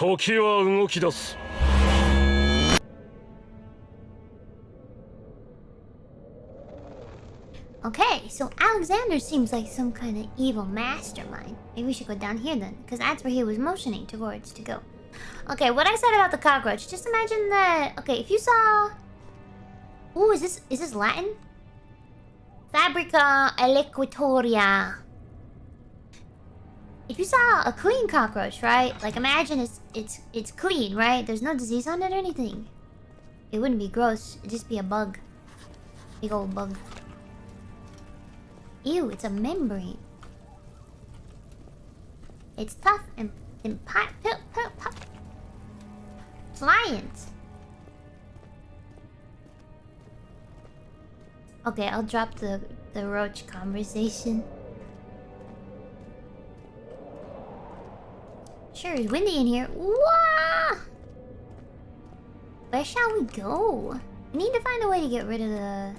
時は動き出す。 Okay, so Alexander seems like some kind of evil mastermind. Maybe we should go down here then, because that's where he was motioning towards to go. Okay, what I said about the cockroach, just imagine that... Okay, if you saw... Ooh, is this Latin? Fabrica eloquitoria. If you saw a clean cockroach, right? Like imagine it's clean, right? There's no disease on it or anything. It wouldn't be gross, it'd just be a bug. Big old bug. Ew, it's a membrane. It's tough and pliant. Okay, I'll drop the roach conversation. Sure, it's windy in here. Wah! Where shall we go? We need to find a way to get rid of the...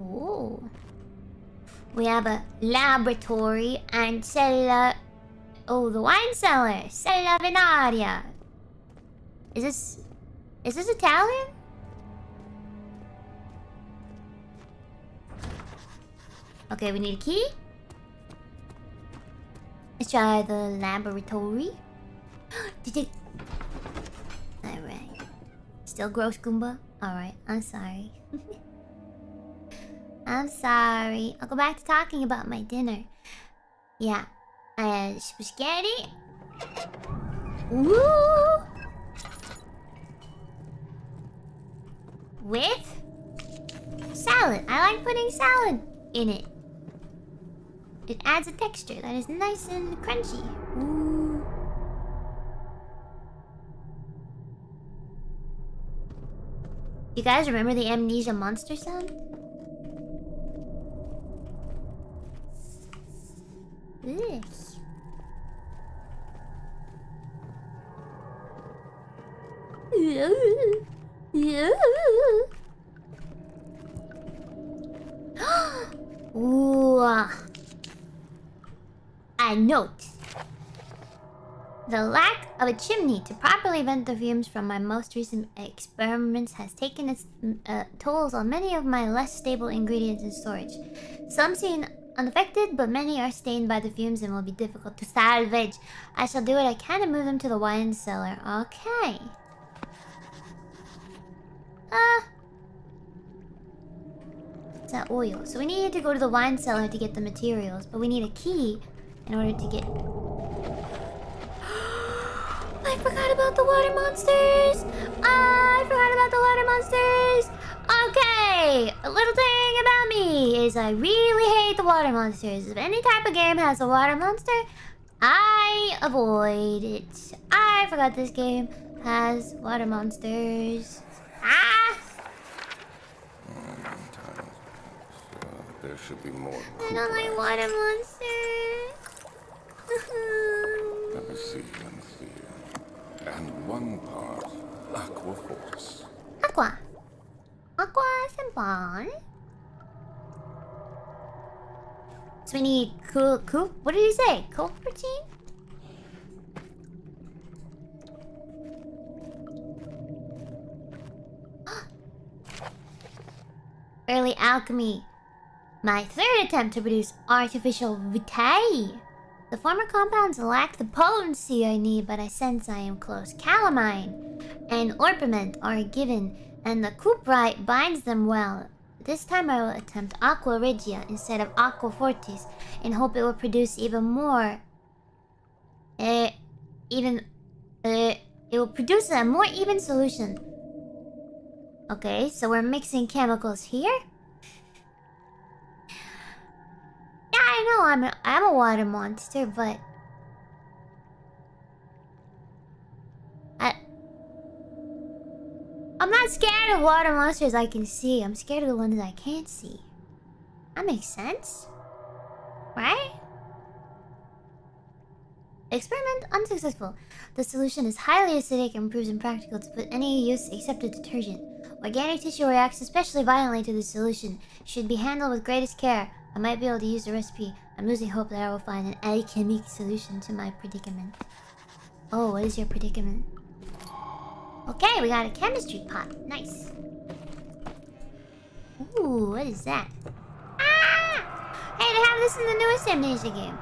Oh. We have a laboratory and cellar. Oh, the wine cellar. Cella venaria. Is this Italian? Okay, we need a key. Let's try the laboratory. Alright. Still gross, Goomba? Alright, I'm sorry. I'm sorry. I'll go back to talking about my dinner. Yeah. Spaghetti. Woo! With salad. I like putting salad in it. It adds a texture that is nice and crunchy. Ooh. You guys remember the Amnesia monster sound? Ugh. Ooh. A note. The lack of a chimney to properly vent the fumes from my most recent experiments has taken its tolls on many of my less stable ingredients in storage. Some seem unaffected, but many are stained by the fumes and will be difficult to salvage. I shall do what I can to move them to the wine cellar. Okay. It's that oil. So we need to go to the wine cellar to get the materials, but we need a key in order to get... I forgot about the water monsters! I forgot about the water monsters! Okay! A little thing about me is I really hate the water monsters. If any type of game has a water monster, I avoid it. I forgot this game has water monsters. Ah! There should be more. I don't like water monsters. Let me see. And one part aqua force. Aqua senpai. So we need cool. What did he say? Cool protein? Early alchemy. My third attempt to produce artificial vitae. The former compounds lack the potency I need, but I sense I am close. Calamine and orpiment are given, and the cuprite binds them well. This time I will attempt aqua regia instead of aqua fortis, and hope it will produce even more. It will produce a more even solution. Okay, so we're mixing chemicals here. Yeah, I know I'm a water monster, but I'm not scared of water monsters I can see. I'm scared of the ones I can't see. That makes sense, right? Experiment unsuccessful. The solution is highly acidic and proves impractical to put any use except a detergent. Organic tissue reacts especially violently to the solution. Should be handled with greatest care. I might be able to use the recipe I'm losing hope that I will find an alchemic solution to my predicament. Oh, what is your predicament? Okay, we got a chemistry pot. Nice. Ooh, what is that? Ah! Hey, they have this in the newest Amnesia game.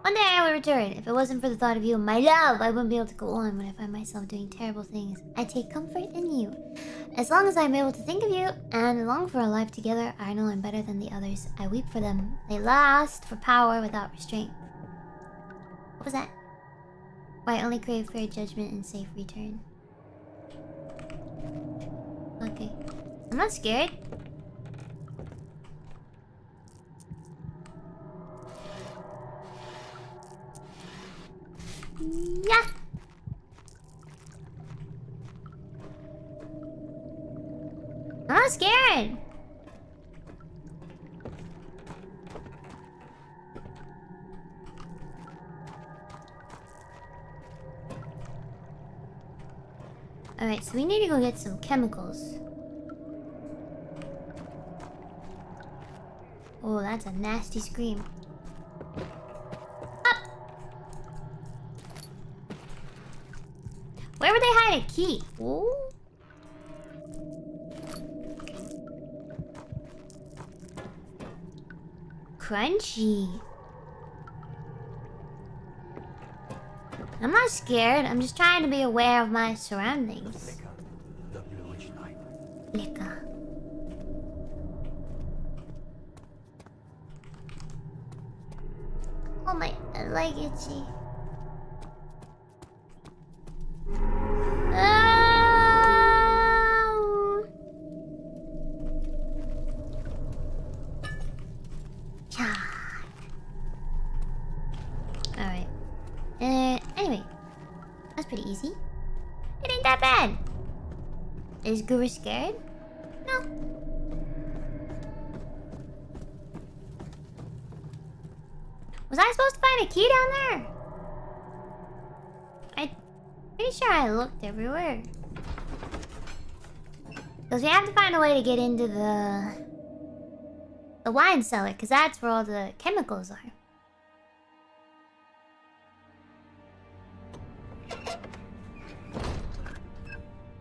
One day I will return. If it wasn't for the thought of you, my love, I wouldn't be able to go on when I find myself doing terrible things. I take comfort in you. As long as I'm able to think of you and long for a life together, I know I'm better than the others. I weep for them. They lust for power without restraint. What was that? Why only crave fair judgment and safe return. Okay. I'm not scared. Yeah. I'm not scared. Alright, so we need to go get some chemicals. Oh, that's a nasty scream. Up! Where would they hide a key? Ooh. Crunchy. I'm not scared. I'm just trying to be aware of my surroundings. Liquor. Oh my, leg itchy. Alright. Anyway. That's pretty easy. It ain't that bad. Is Guru scared? No. Was I supposed to find a key down there? I'm pretty sure I looked everywhere. Because we have to find a way to get into the wine cellar, because that's where all the chemicals are.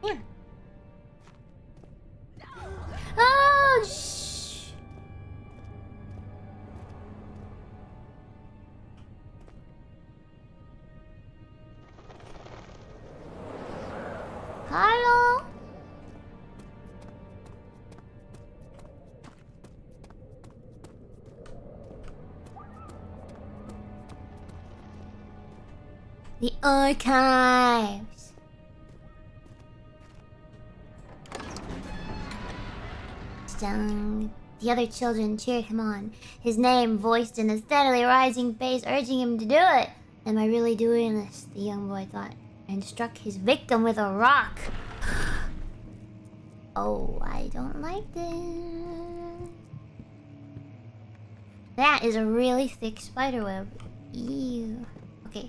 Yeah. Oh, shh. Hello? The archives. The other children cheered him on, his name voiced in a steadily rising bass, urging him to do it. Am I really doing this? The young boy thought, and struck his victim with a rock. Oh, I don't like this. That is a really thick spiderweb. Ew. Okay.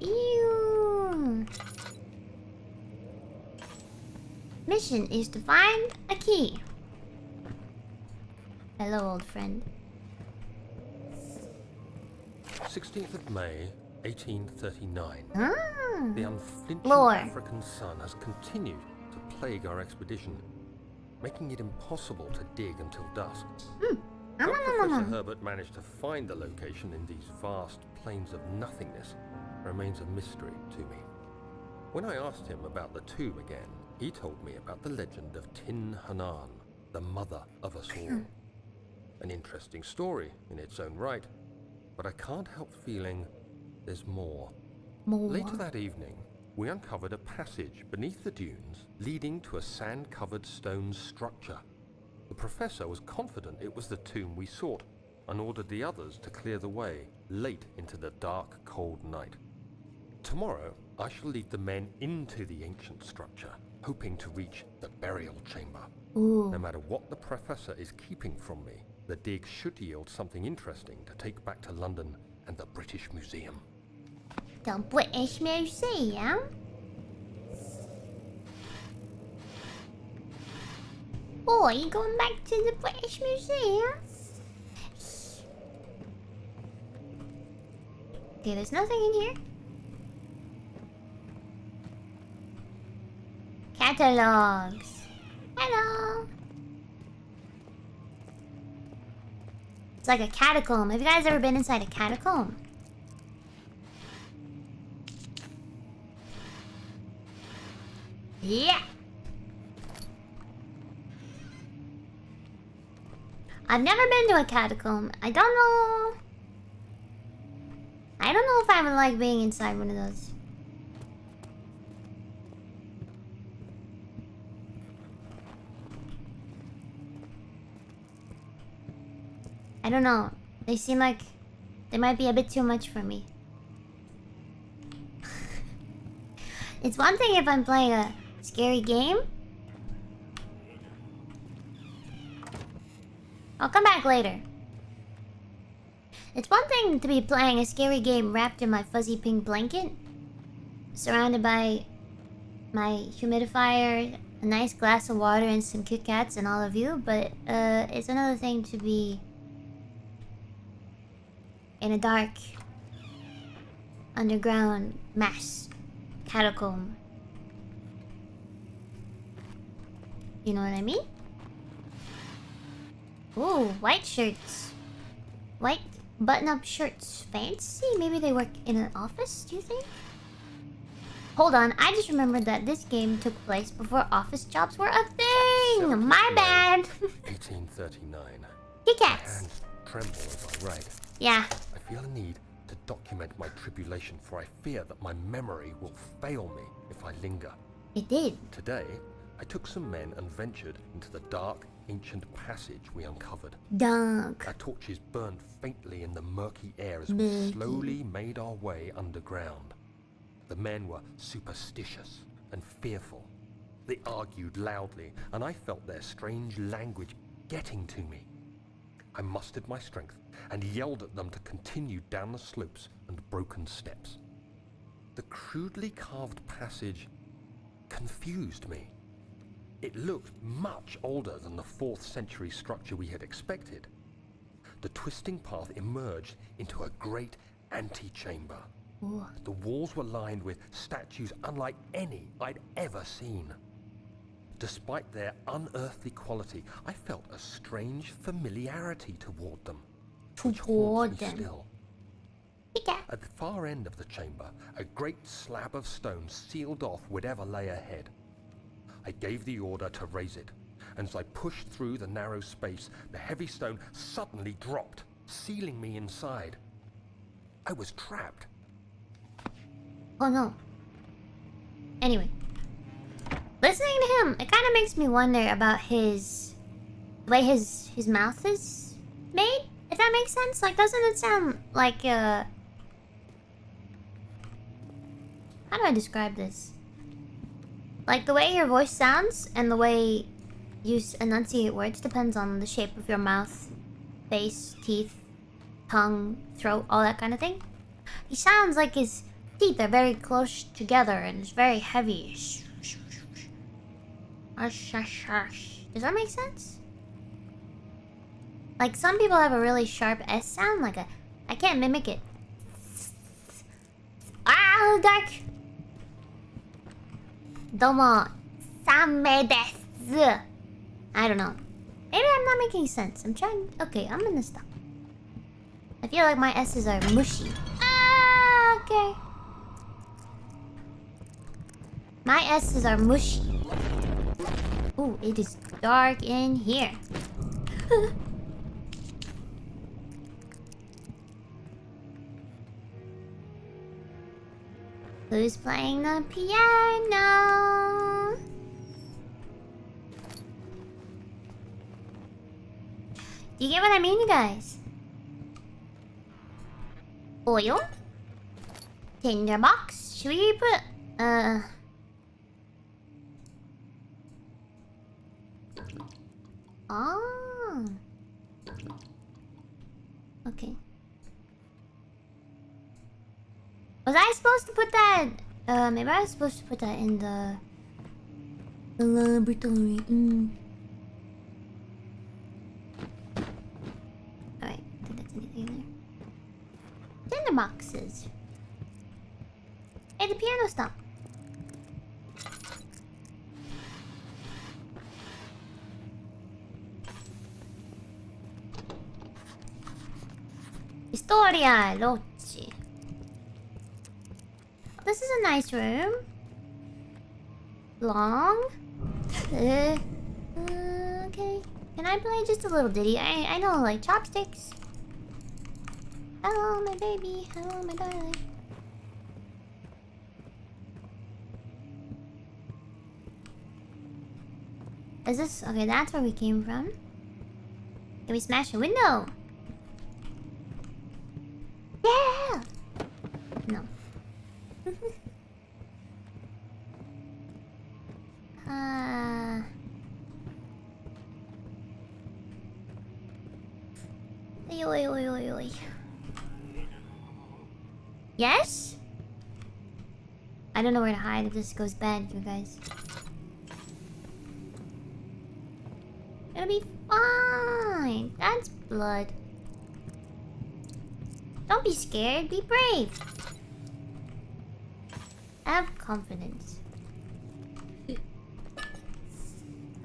Ew. Mission is to find a key. Hello, old friend. 16th of May, 1839. Ah, The unflinching lore. African sun has continued to plague our expedition, making it impossible to dig until dusk. How Professor Herbert managed to find the location in these vast plains of nothingness remains a mystery to me. When I asked him about the tomb again, he told me about the legend of Tin Hanan, the mother of us all. An interesting story in its own right, but I can't help feeling there's more. Later that evening, we uncovered a passage beneath the dunes leading to a sand-covered stone structure. The professor was confident it was the tomb we sought and ordered the others to clear the way late into the dark, cold night. Tomorrow, I shall lead the men into the ancient structure, hoping to reach the burial chamber. Ooh. No matter what the professor is keeping from me, the dig should yield something interesting to take back to London and the British Museum. The British Museum? Oh, are you going back to the British Museum? Okay, there's nothing in here. Catalogs. Hello. It's like a catacomb. Have you guys ever been inside a catacomb? Yeah. I've never been to a catacomb. I don't know if I would like being inside one of those. I don't know. They seem like they might be a bit too much for me. It's one thing if I'm playing a scary game. I'll come back later. It's one thing to be playing a scary game wrapped in my fuzzy pink blanket, surrounded by my humidifier, a nice glass of water, and some Kit Kats and all of you, but it's another thing to be in a dark underground mass catacomb. You know what I mean? Ooh, white shirts. White button-up shirts. Fancy? Maybe they work in an office, do you think? Hold on, I just remembered that this game took place before office jobs were a thing! My bad! 1839. Kit My Kats. hands tremble as I write. Yeah. I feel a need to document my tribulation, for I fear that my memory will fail me if I linger. It did. Today, I took some men and ventured into the dark, ancient passage we uncovered. Dunk. Our torches burned faintly in the murky air as we slowly made our way underground. The men were superstitious and fearful. They argued loudly, and I felt their strange language getting to me. I mustered my strength and yelled at them to continue down the slopes and broken steps. The crudely carved passage confused me. It looked much older than the 4th century structure we had expected. The twisting path emerged into a great antechamber. Ooh. The walls were lined with statues unlike any I'd ever seen. Despite their unearthly quality, I felt a strange familiarity toward them, which haunts me still. At the far end of the chamber, a great slab of stone sealed off whatever lay ahead. I gave the order to raise it, and as I pushed through the narrow space, the heavy stone suddenly dropped, sealing me inside. I was trapped. Oh no. Anyway. Listening to him, it kind of makes me wonder about the way his mouth is made, if that makes sense. Like, doesn't it sound like, how do I describe this? Like, the way your voice sounds and the way you enunciate words depends on the shape of your mouth, face, teeth, tongue, throat, all that kind of thing. He sounds like his teeth are very close together and it's very heavy. Does that make sense? Like, some people have a really sharp S sound, like I can't mimic it. Ah, dark! Domo, same desu. I don't know. Maybe I'm not making sense. I'm trying. Okay, I'm gonna stop. I feel like my S's are mushy. Ah, okay. My S's are mushy. Ooh, it is dark in here. Who's playing the piano? Do you get what I mean, you guys? Oil? Tinderbox? Should we put... Oh. Okay. Was I supposed to put that? Maybe I was supposed to put that in the laboratory. Alright, I think that's anything in there. Tinderboxes. Hey, the piano stopped. Historia Loci. This is a nice room. Long. Okay. Can I play just a little ditty? I know, like chopsticks. Hello, my baby. Hello, my darling. Is this okay? That's where we came from. Can we smash a window? Yeah. No. Oy, oy, oy, oy. Yes? I don't know where to hide if this goes bad, you guys. It'll be fine. That's blood. Don't be scared. Be brave. Have confidence.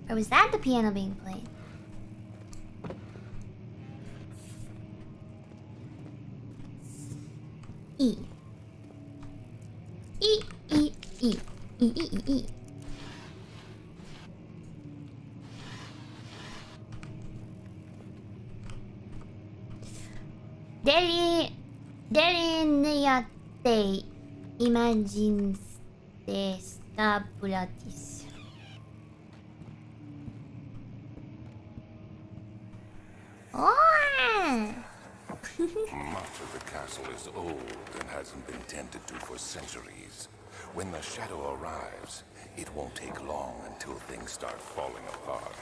Or was that the piano being played? E. E, E, E. E, E, E, E. Delineate imagines de stabulatis. Oh! Much of the castle is old and hasn't been tended to for centuries. When the shadow arrives, it won't take long until things start falling apart.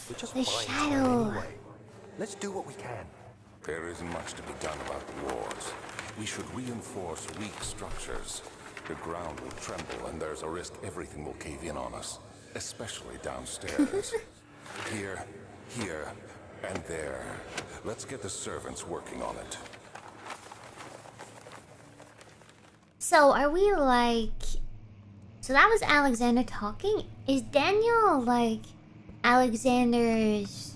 We're just The buying shadow. time anyway. Let's do what we can. There isn't much to be done about the walls. We should reinforce weak structures. The ground will tremble and there's a risk everything will cave in on us, especially downstairs. Here, and there. Let's get the servants working on it. So are we like... So that was Alexander talking? Is Daniel like Alexander's...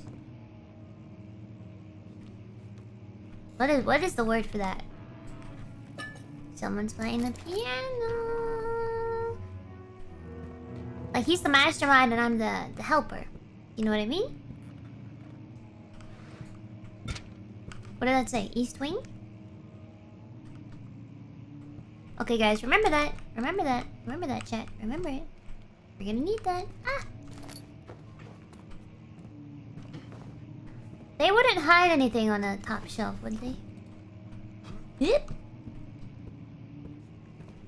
What is the word for that? Someone's playing the piano. Like he's the mastermind and I'm the helper. You know what I mean? What did that say? East Wing? Okay, guys, remember that. Remember that. Remember that, chat. Remember it. We're gonna need that. Ah! They wouldn't hide anything on the top shelf, would they? Yep.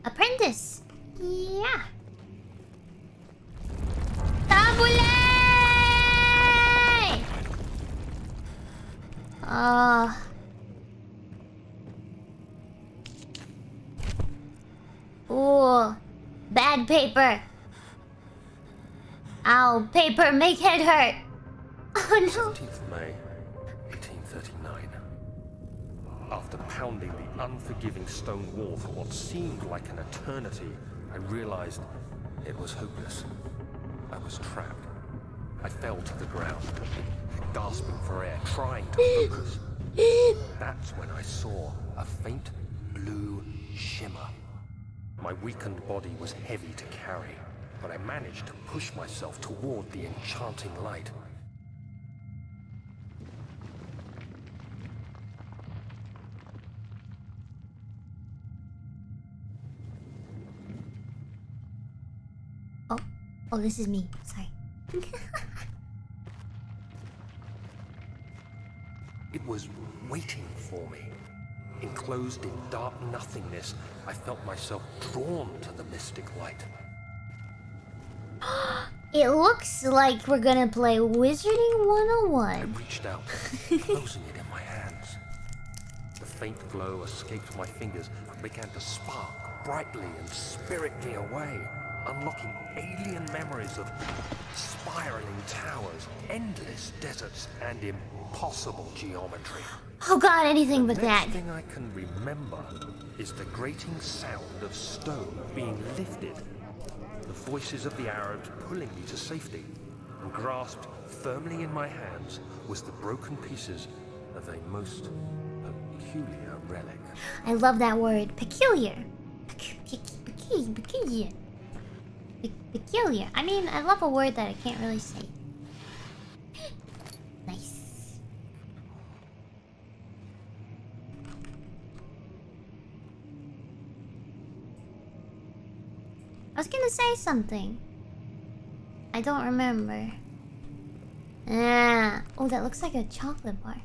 Apprentice. Yeah. Tabule! Ooh. Bad paper. Ow, paper make head hurt. Oh no. 17th May, 1839. After pounding the unforgiving stone wall for what seemed like an eternity, I realized it was hopeless. I was trapped. I fell to the ground, gasping for air, trying to focus. That's when I saw a faint blue shimmer. My weakened body was heavy to carry, but I managed to push myself toward the enchanting light. Oh, this is me. Sorry. It was waiting for me. Enclosed in dark nothingness, I felt myself drawn to the mystic light. It looks like we're gonna play Wizarding I 101. reached out, closing it in my hands. The faint glow escaped my fingers and began to spark brightly and spirit me away, unlocking alien memories of spiraling towers, endless deserts, and impossible geometry. Oh god, anything but The that. next thing I can remember is the grating sound of stone being lifted, the voices of the Arabs pulling me to safety, and grasped firmly in my hands was the broken pieces of a most peculiar relic. I love that word. Peculiar. Peculiar. Peculiar. I mean, I love a word that I can't really say. Nice. I was gonna say something. I don't remember. Ah. Oh, that looks like a chocolate bar.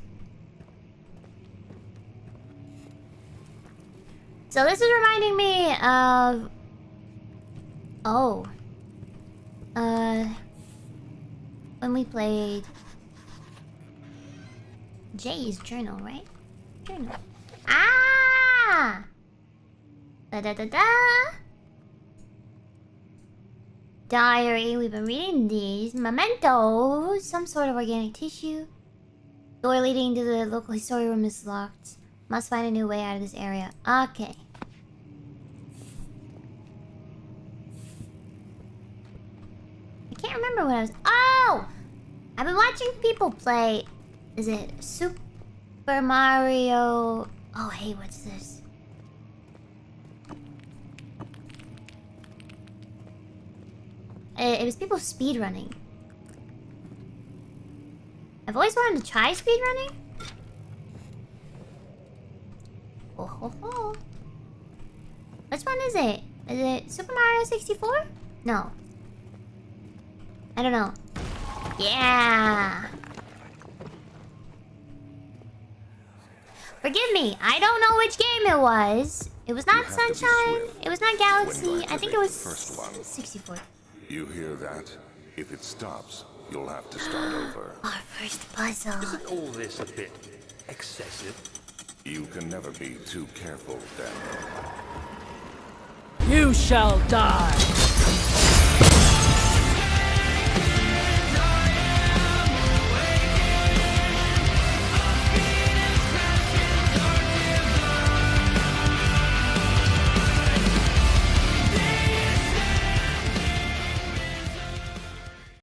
So this is reminding me of... Oh. When we played... Jay's journal, right? Journal. Ah! Da-da-da-da! Diary, we've been reading these. Mementos! Some sort of organic tissue. Door leading to the local history room is locked. Must find a new way out of this area. Okay. I can't remember what I was... Oh! I've been watching people play... Is it Super Mario... Oh, hey, what's this? It was people speedrunning. I've always wanted to try speedrunning. Oh, ho, ho. Which one is it? Is it Super Mario 64? No. I don't know. Yeah. Forgive me, I don't know which game it was. It was not Sunshine. It was not Galaxy. I think it was 64. You hear that? If it stops, you'll have to start over. Our first puzzle. Isn't all this a bit excessive? You can never be too careful, Daniel. You shall die!